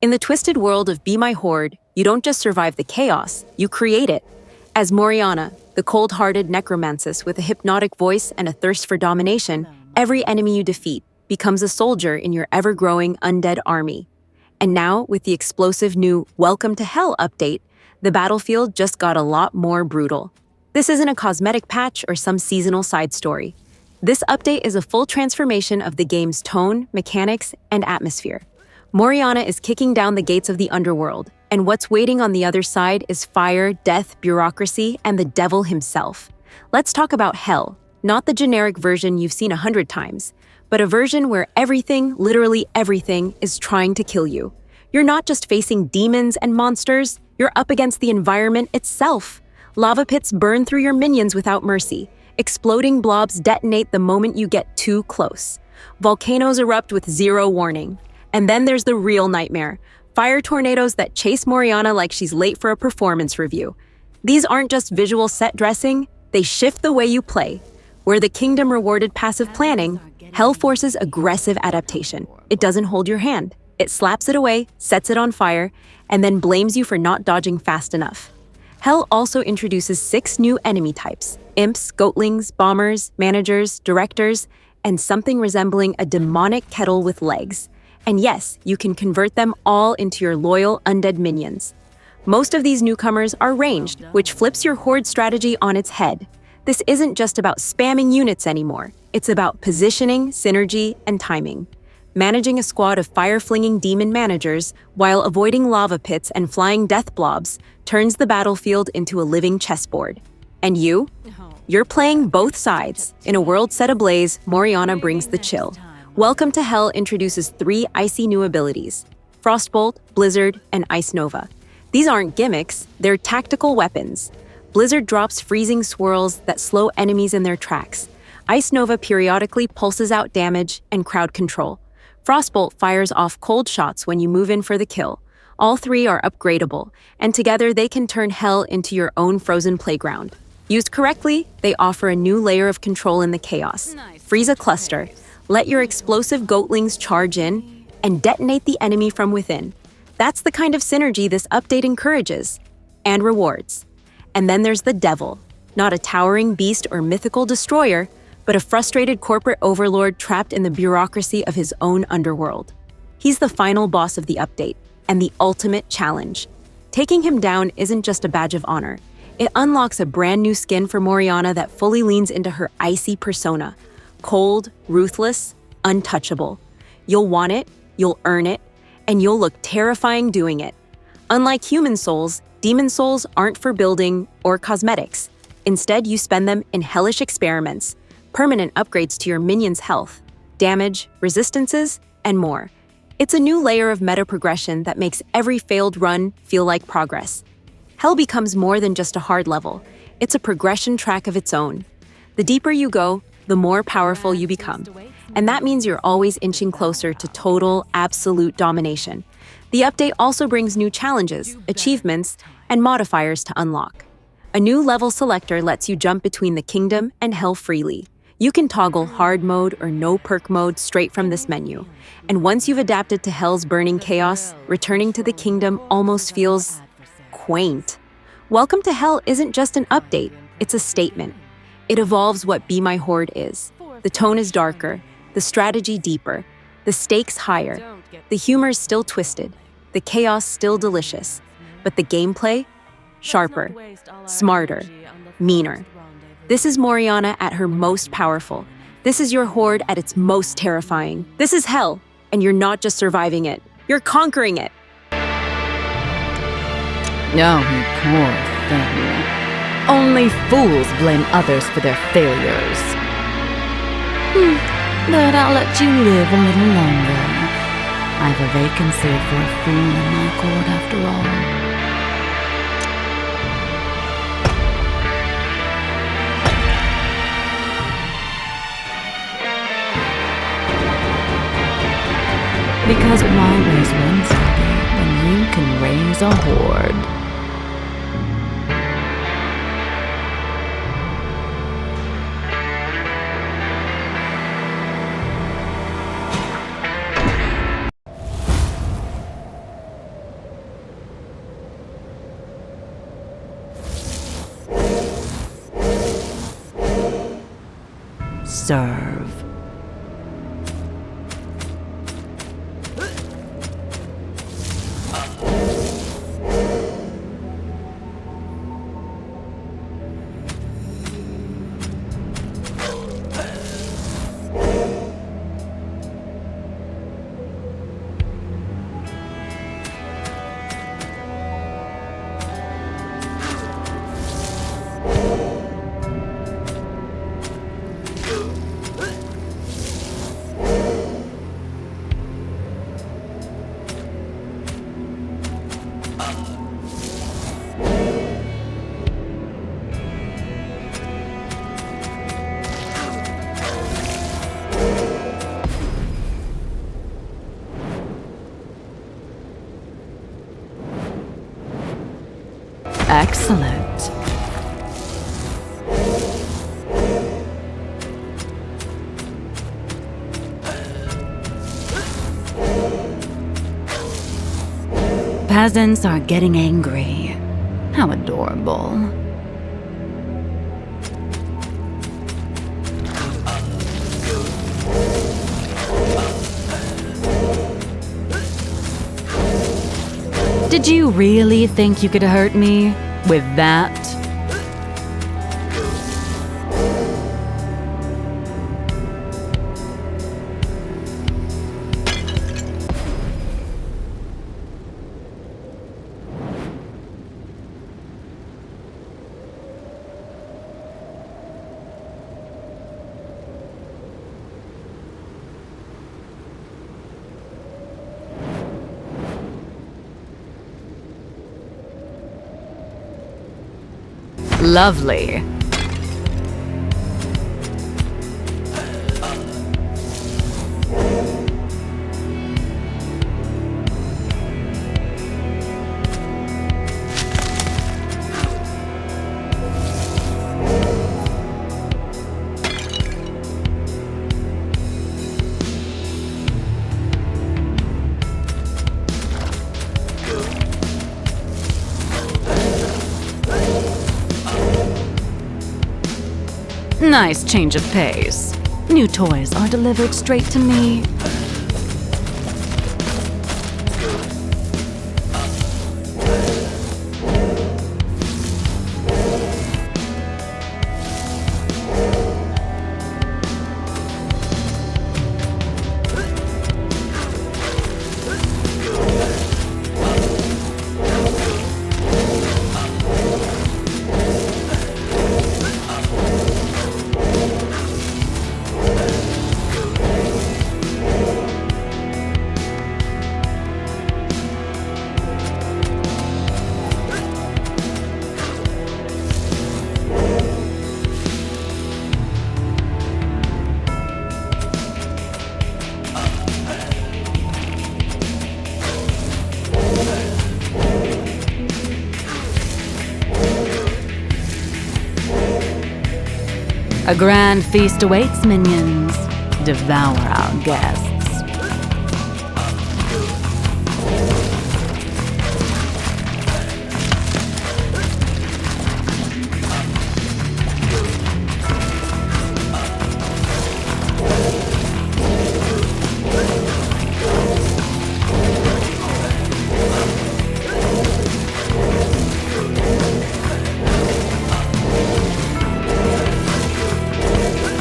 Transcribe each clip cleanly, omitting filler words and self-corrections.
In the twisted world of Be My Horde, you don't just survive the chaos, you create it. As Moriana, the cold-hearted necromancess with a hypnotic voice and a thirst for domination, every enemy you defeat becomes a soldier in your ever-growing undead army. And now, with the explosive new Welcome to Hell update, the battlefield just got a lot more brutal. This isn't a cosmetic patch or some seasonal side story. This update is a full transformation of the game's tone, mechanics, and atmosphere. Moriana is kicking down the gates of the underworld, and what's waiting on the other side is fire, death, bureaucracy, and the devil himself. Let's talk about Hell, not the generic version you've seen 100 times, but a version where everything, literally everything, is trying to kill you. You're not just facing demons and monsters, you're up against the environment itself. Lava pits burn through your minions without mercy. Exploding blobs detonate the moment you get too close. Volcanoes erupt with zero warning. And then there's the real nightmare, fire tornadoes that chase Moriana like she's late for a performance review. These aren't just visual set dressing, they shift the way you play. Where the kingdom rewarded passive planning, Hell forces aggressive adaptation. It doesn't hold your hand. It slaps it away, sets it on fire, and then blames you for not dodging fast enough. Hell also introduces 6 new enemy types: imps, goatlings, bombers, managers, directors, and something resembling a demonic kettle with legs. And yes, you can convert them all into your loyal undead minions. Most of these newcomers are ranged, which flips your horde strategy on its head. This isn't just about spamming units anymore. It's about positioning, synergy, and timing. Managing a squad of fire-flinging demon managers while avoiding lava pits and flying death blobs turns the battlefield into a living chessboard. And you? You're playing both sides. In a world set ablaze, Moriana brings the chill. Welcome to Hell introduces 3 icy new abilities: Frostbolt, Blizzard, and Ice Nova. These aren't gimmicks, they're tactical weapons. Blizzard drops freezing swirls that slow enemies in their tracks. Ice Nova periodically pulses out damage and crowd control. Frostbolt fires off cold shots when you move in for the kill. All 3 are upgradable, and together they can turn Hell into your own frozen playground. Used correctly, they offer a new layer of control in the chaos. Freeze a cluster. Let your explosive goatlings charge in and detonate the enemy from within. That's the kind of synergy this update encourages and rewards. And then there's the devil, not a towering beast or mythical destroyer, but a frustrated corporate overlord trapped in the bureaucracy of his own underworld. He's the final boss of the update and the ultimate challenge. Taking him down isn't just a badge of honor. It unlocks a brand new skin for Moriana that fully leans into her icy persona. Cold, ruthless, untouchable. You'll want it, you'll earn it, and you'll look terrifying doing it. Unlike human souls, demon souls aren't for building or cosmetics. Instead, you spend them in Hellish Experiments, permanent upgrades to your minions' health, damage, resistances, and more. It's a new layer of meta progression that makes every failed run feel like progress. Hell becomes more than just a hard level. It's a progression track of its own. The deeper you go, the more powerful you become. And that means you're always inching closer to total, absolute domination. The update also brings new challenges, achievements, and modifiers to unlock. A new level selector lets you jump between the kingdom and Hell freely. You can toggle hard mode or no perk mode straight from this menu. And once you've adapted to Hell's burning chaos, returning to the kingdom almost feels quaint. Welcome to Hell isn't just an update, it's a statement. It evolves what Be My Horde is. The tone is darker, the strategy deeper, the stakes higher, the humor is still twisted, the chaos still delicious, but the gameplay? Sharper, smarter, meaner. This is Moriana at her most powerful. This is your horde at its most terrifying. This is Hell, and you're not just surviving it, you're conquering it. Oh, you poor thing. Only fools blame others for their failures. But I'll let you live a little longer. I've a vacancy for a fool in my court after all. Because why raise one city when you can raise a horde? serve. Excellent. Peasants are getting angry. How adorable. Did you really think you could hurt me with that? Lovely. Nice change of pace. New toys are delivered straight to me. A grand feast awaits, minions. Devour our guests.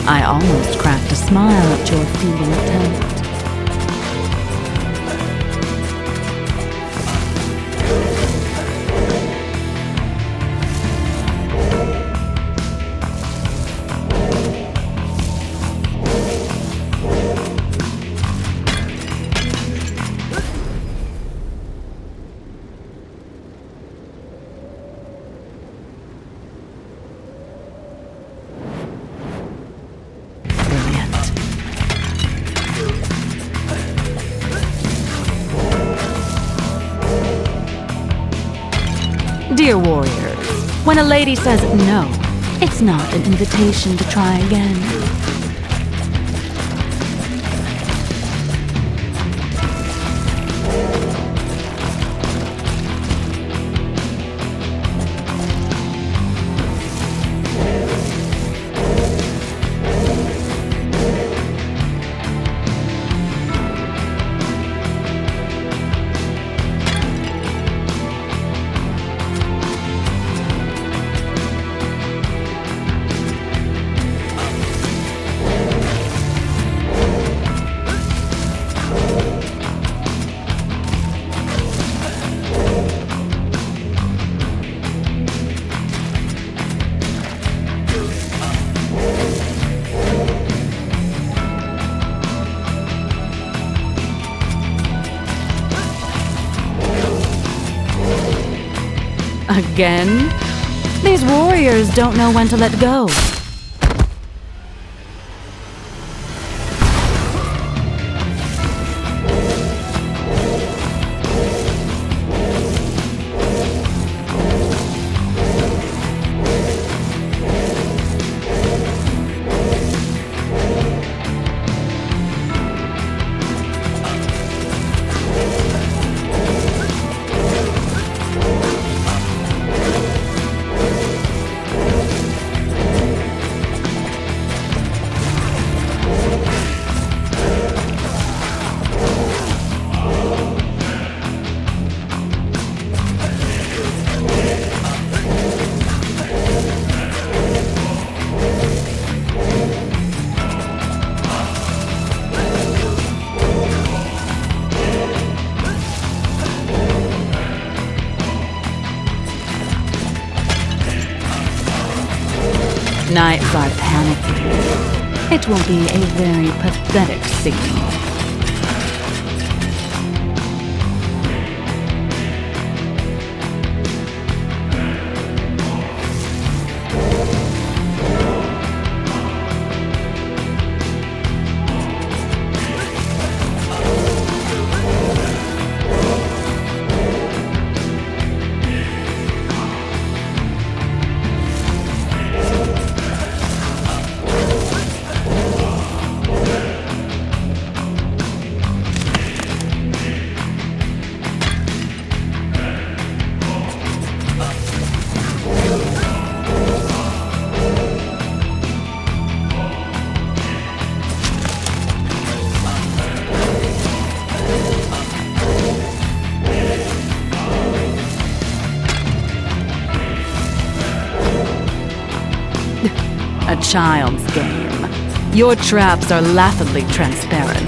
I almost cracked a smile at your feeble attempt. Dear warriors, when a lady says no, it's not an invitation to try again. Again? These warriors don't know when to let go. Knights are panicking. It will be a very pathetic scene. A child's game. Your traps are laughably transparent.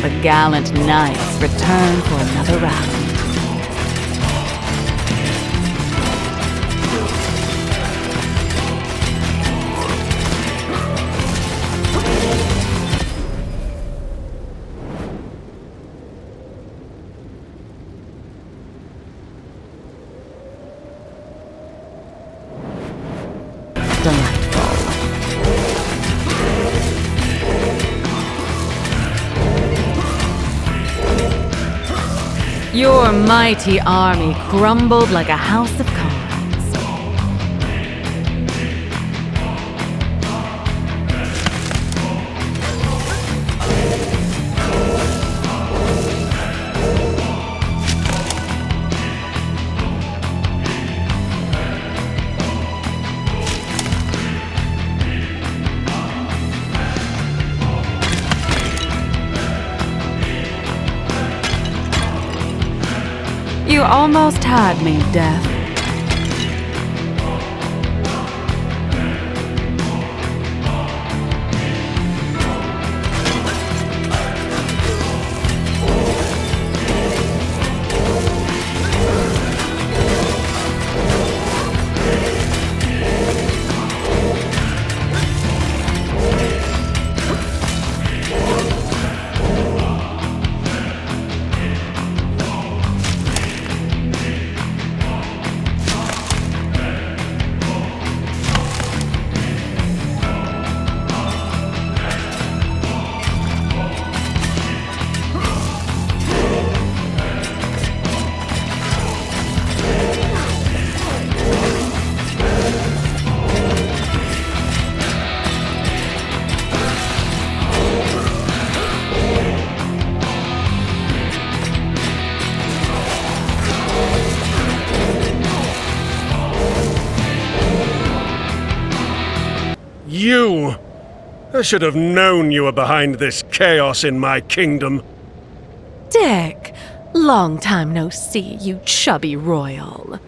The gallant knights return for another round. Delightful. Your mighty army crumbled like a house of cards. You almost had me, Death. you! I should have known you were behind this chaos in my kingdom. Dick, long time no see, you chubby royal.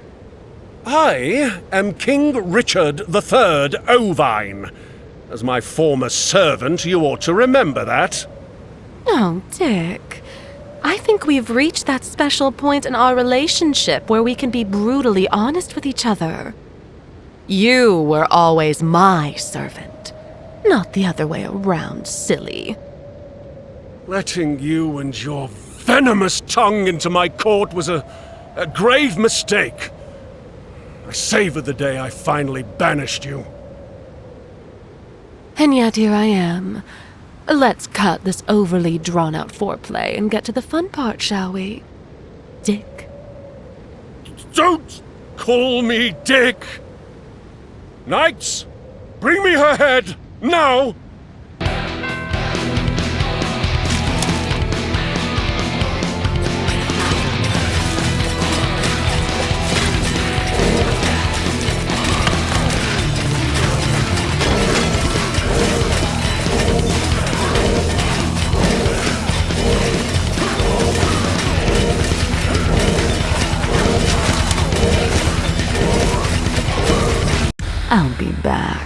I am King Richard III Ovine. As my former servant, you ought to remember that. Oh, Dick. I think we've reached that special point in our relationship where we can be brutally honest with each other. You were always my servant, not the other way around, silly. Letting you and your venomous tongue into my court was a grave mistake. I savor the day I finally banished you. And yet here I am. Let's cut this overly drawn-out foreplay and get to the fun part, shall we? Dick? Don't call me Dick! Knights, bring me her head, now! I'll be back.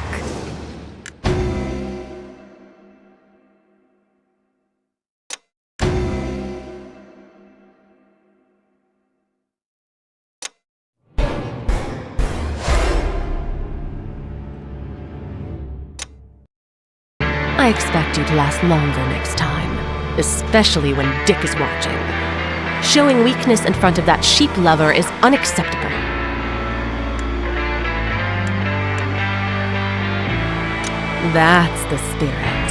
I expect you to last longer next time, especially when Dick is watching. Showing weakness in front of that sheep lover is unacceptable. That's the spirit.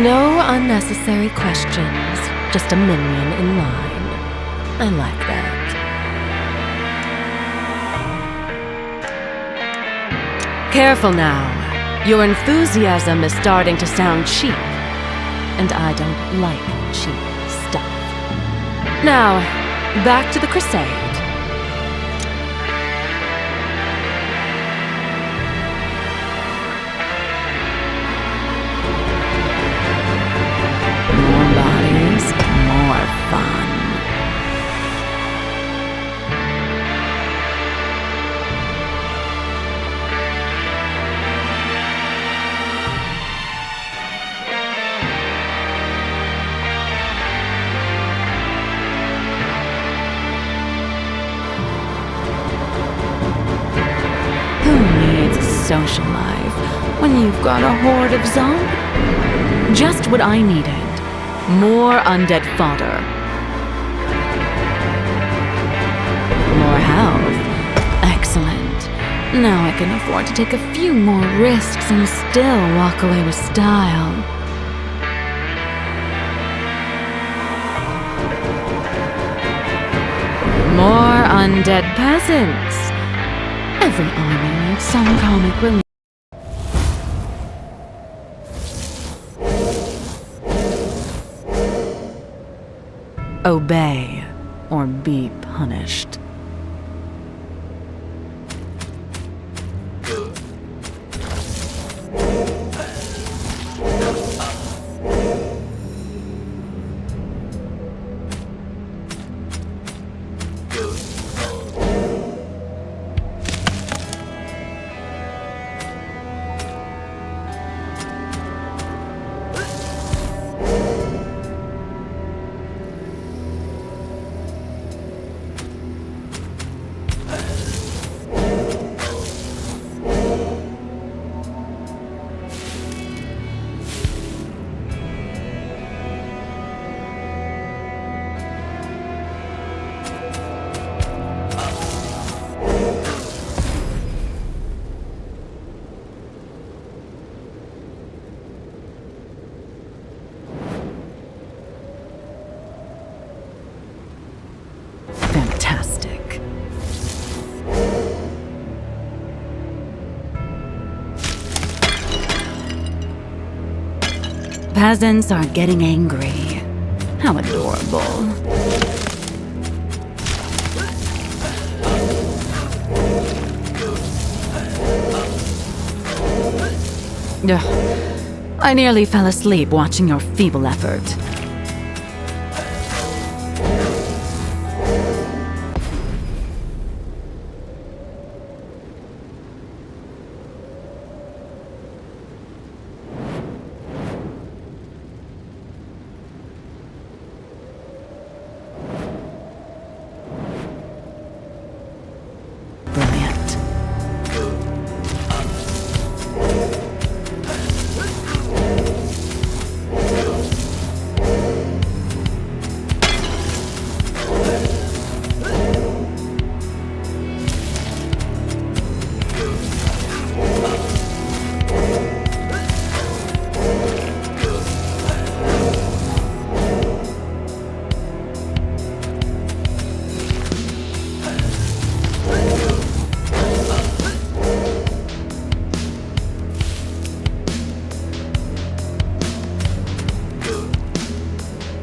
No unnecessary questions, just a minion in line. I like that. Careful now. Your enthusiasm is starting to sound cheap. And I don't like cheap stuff. Now, back to the crusade. More bodies, more fun. Who needs a social life when you've got a horde of zombies? Just what I needed. More undead fodder. More health. Excellent. Now I can afford to take a few more risks and still walk away with style. More undead peasants. Every army needs some comic relief. Obey or be punished. Fantastic. Peasants are getting angry. How adorable. Ugh. I nearly fell asleep watching your feeble effort. Brilliant.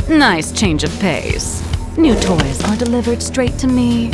Nice change of pace. New toys are delivered straight to me.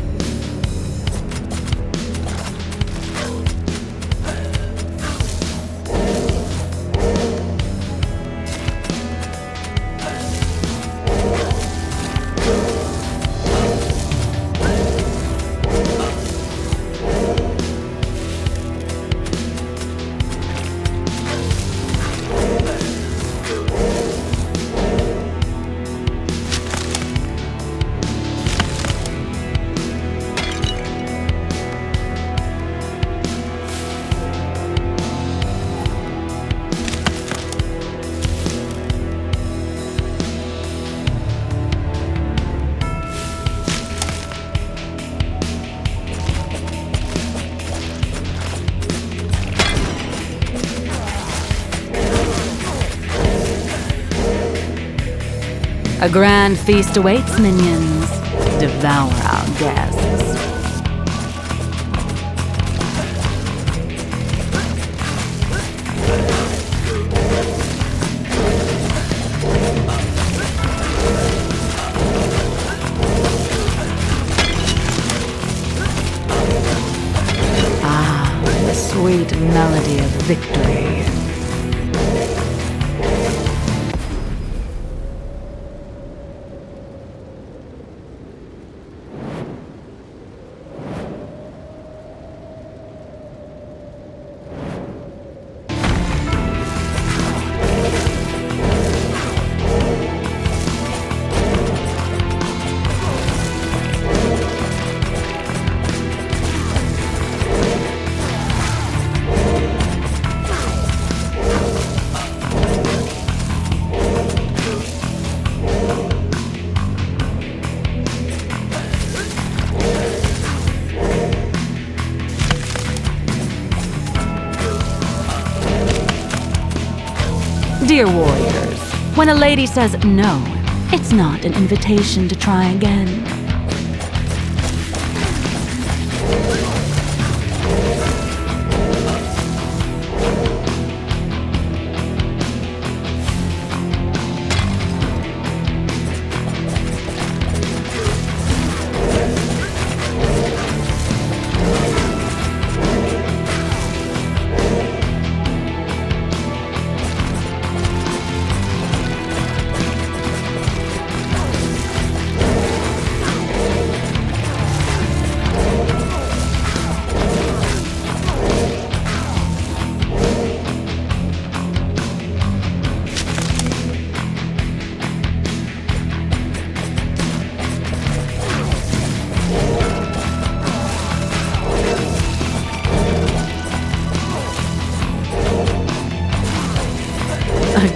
A grand feast awaits, minions. Devour our guests. Ah, the sweet melody of victory. Dear warriors, when a lady says no, it's not an invitation to try again.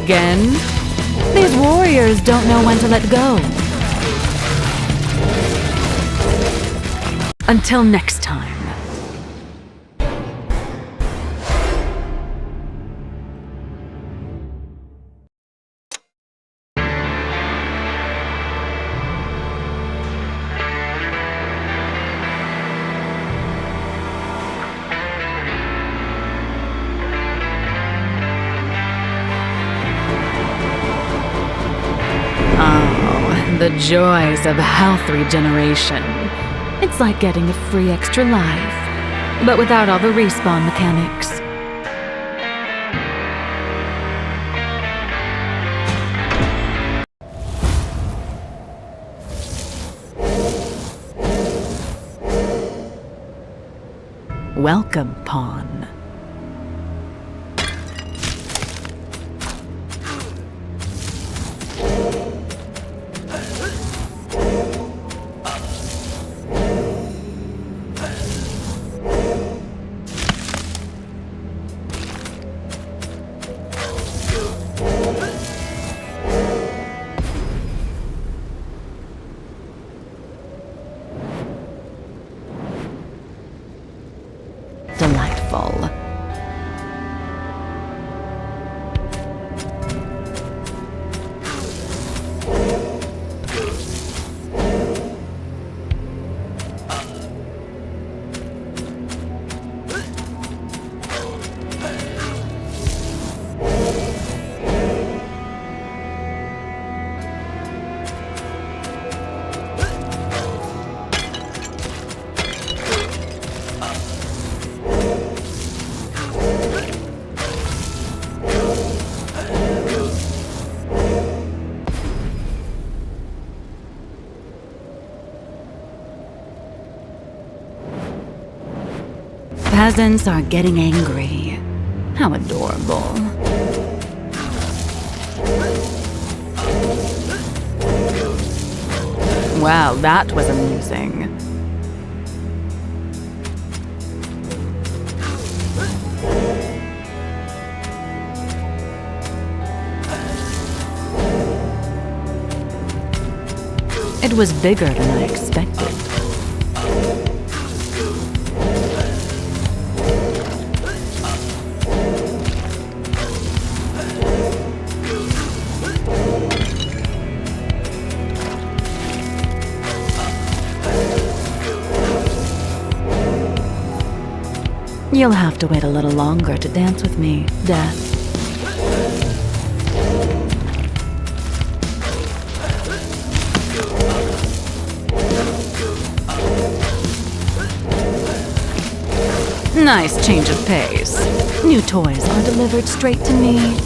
Again? These warriors don't know when to let go. Until next time. The joys of health regeneration. It's like getting a free extra life, but without all the respawn mechanics. Welcome, pawn. Delightful. Peasants are getting angry. How adorable. Wow, that was amusing. It was bigger than I expected. You'll have to wait a little longer to dance with me, Death. Nice change of pace. New toys are delivered straight to me.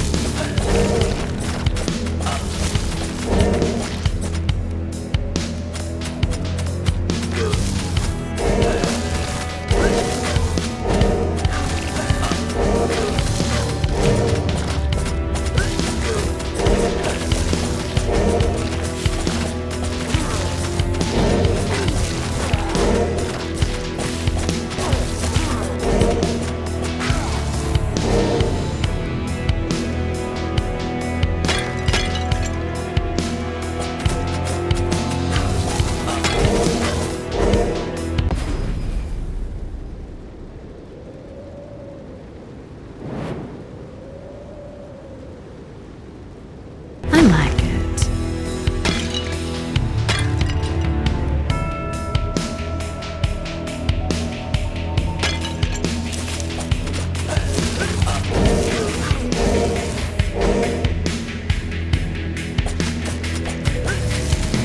I like it.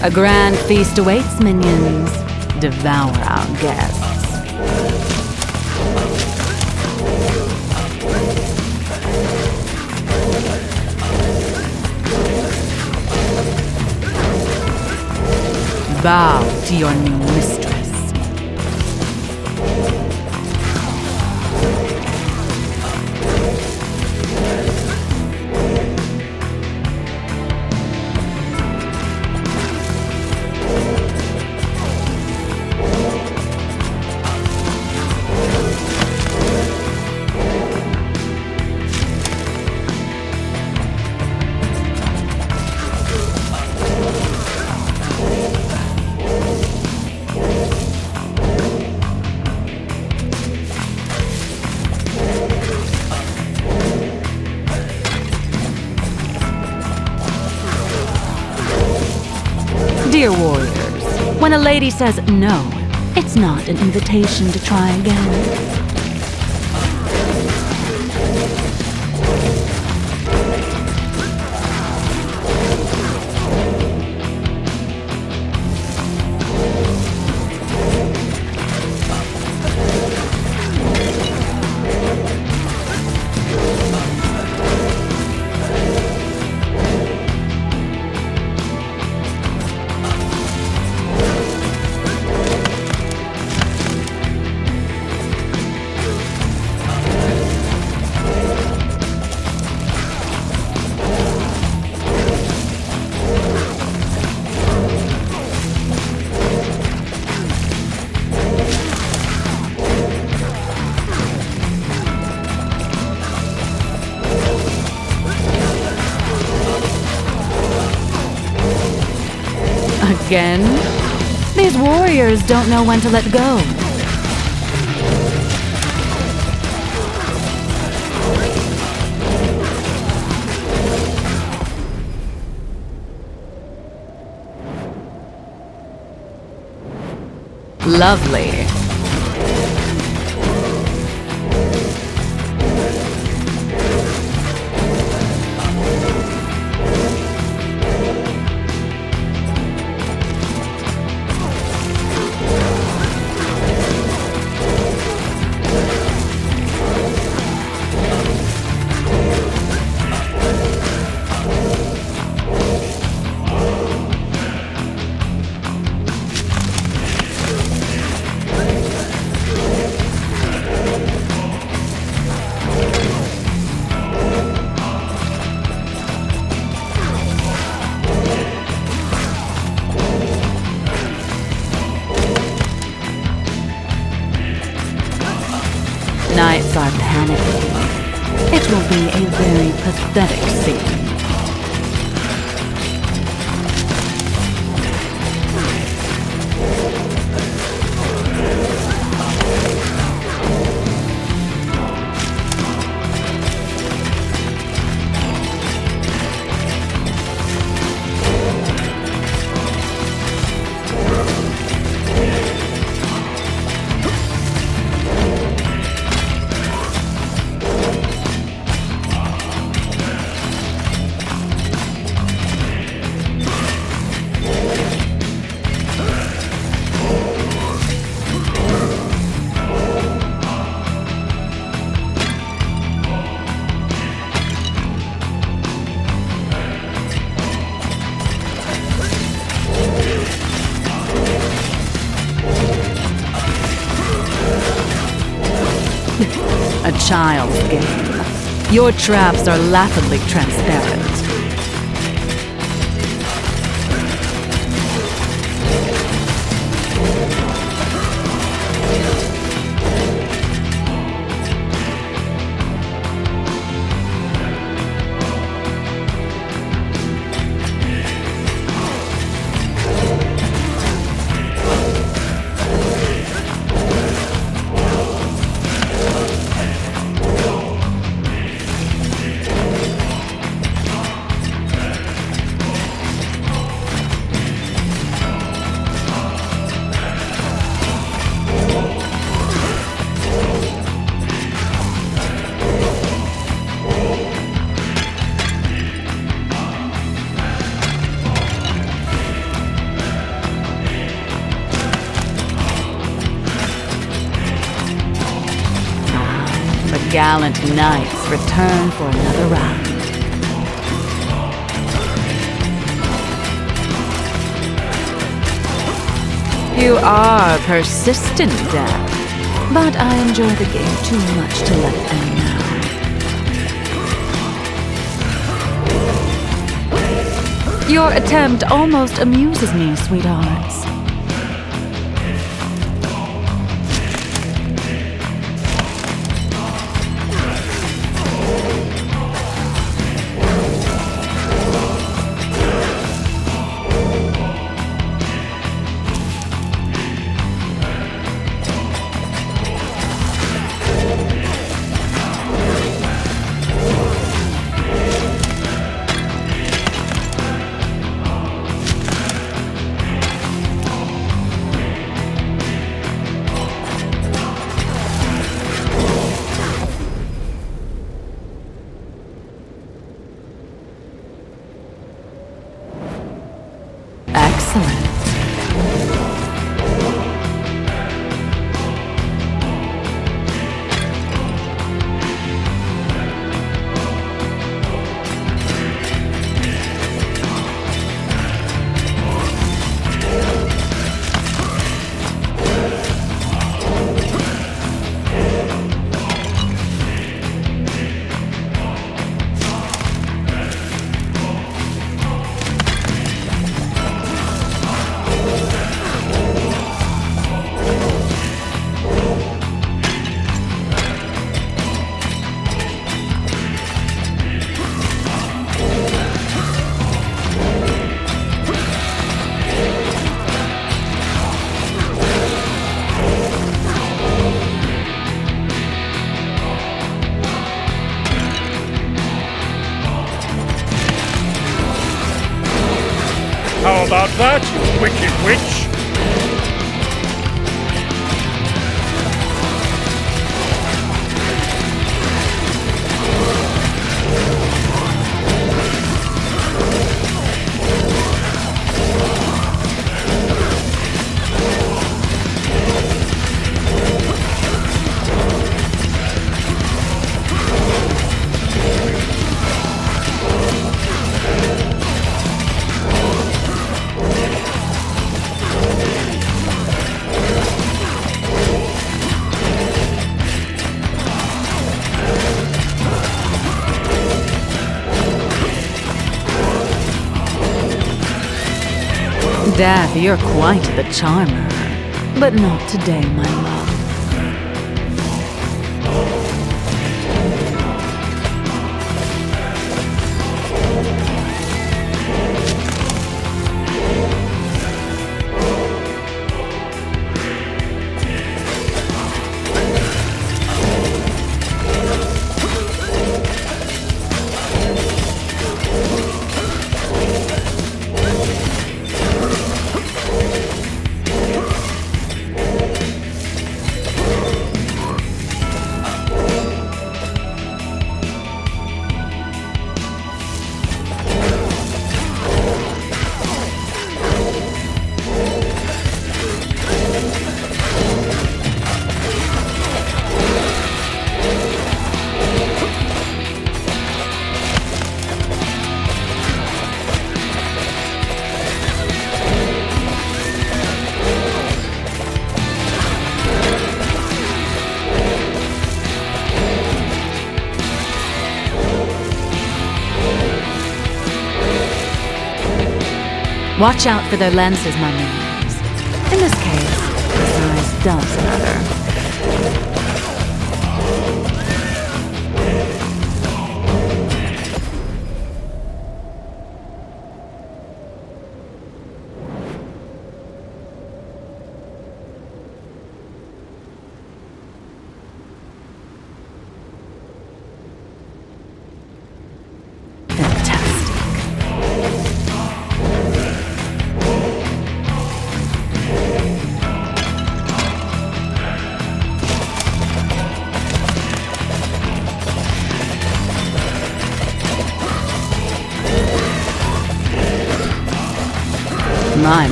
A grand feast awaits, minions. Devour our guests. Bow to your new mistress. Dear warriors, when a lady says no, it's not an invitation to try again. Again? These warriors don't know when to let go. Lovely. Knights are panicking. It will be a very pathetic scene. A child's game. Your traps are laughably transparent. Gallant knights return for another round. You are persistent, Dad, but I enjoy the game too much to let it end now. Your attempt almost amuses me, sweethearts. that, you wicked witch? Death, you're quite the charmer. But not today, my love. Watch out for their lenses, my minions. In this case, the size does matter.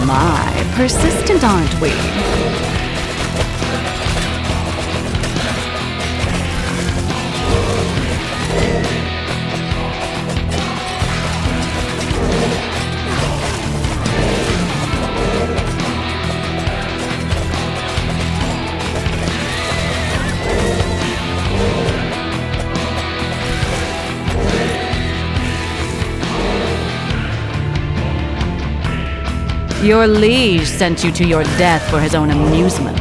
My, persistent, aren't we? Your liege sent you to your death for his own amusement.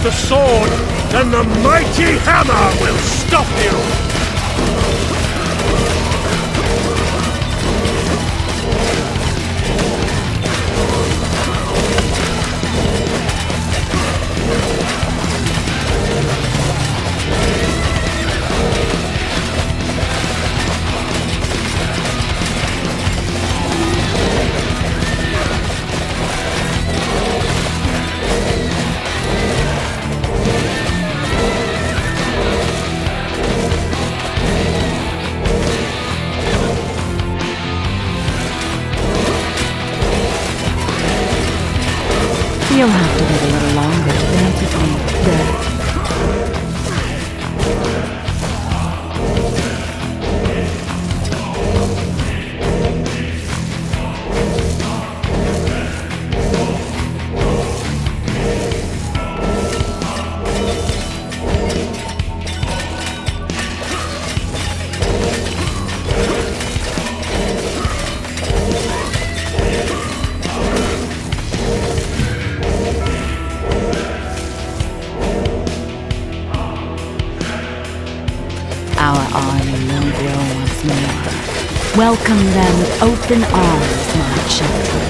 the sword, then the mighty hammer will stop you! You'll have to wait a little longer to dance with me, Dead. Our army will grow once more. Welcome them with open arms, my children.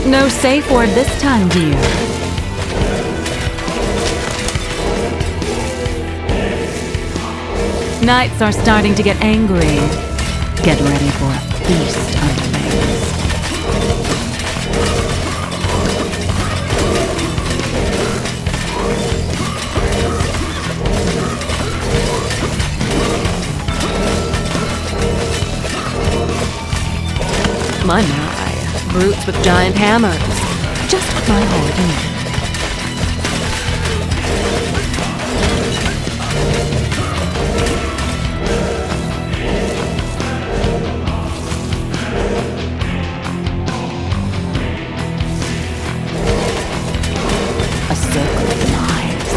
No safe word this time, dear. Knights are starting to get angry. Get ready for a feast, underlings. My, brutes with giant hammers. Just what my horde needed. A circle of demise.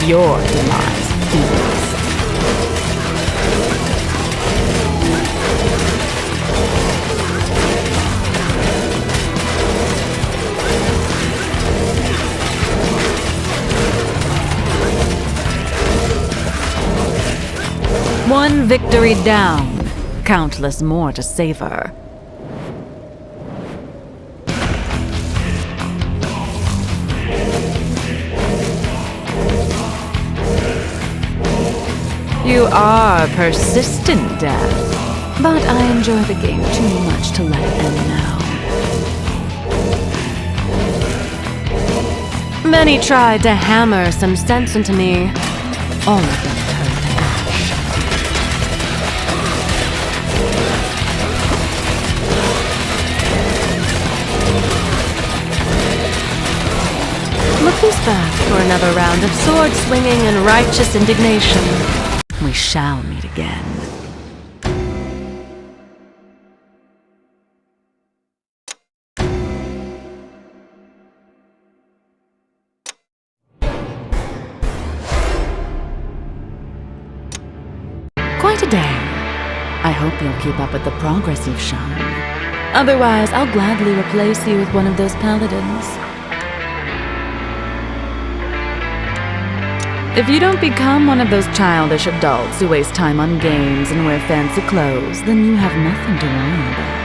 Your demise, Phoenix. One victory down, countless more to savor. You are persistent, Death, but I enjoy the game too much to let it end now. Many tried to hammer some sense into me. All of them turned to ash. Look who's back for another round of sword swinging and righteous indignation. We shall meet again. Quite a day. I hope you'll keep up with the progress you've shown. Otherwise, I'll gladly replace you with one of those paladins. If you don't become one of those childish adults who waste time on games and wear fancy clothes, then you have nothing to worry about.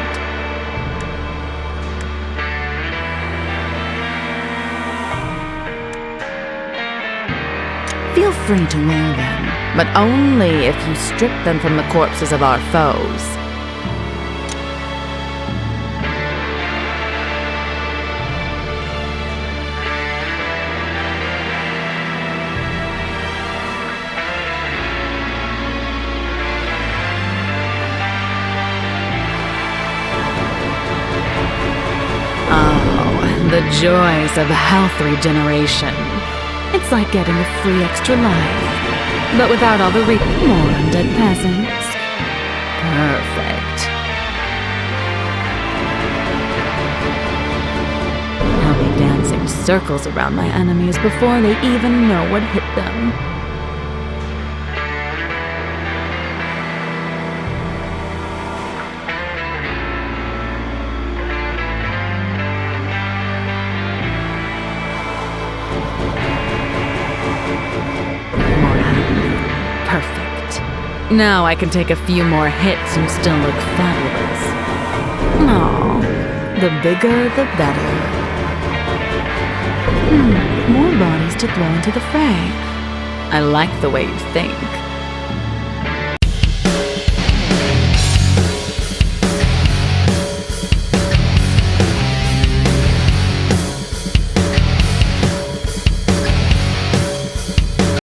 Feel free to wear them, but only if you strip them from the corpses of our foes. The joys of health regeneration. It's like getting a free extra life, but without all the more undead peasants. Perfect. I'll be dancing circles around my enemies before they even know what hit them. Now I can take a few more hits and still look fabulous. Aw, the bigger the better. More bodies to throw into the fray. I like the way you think.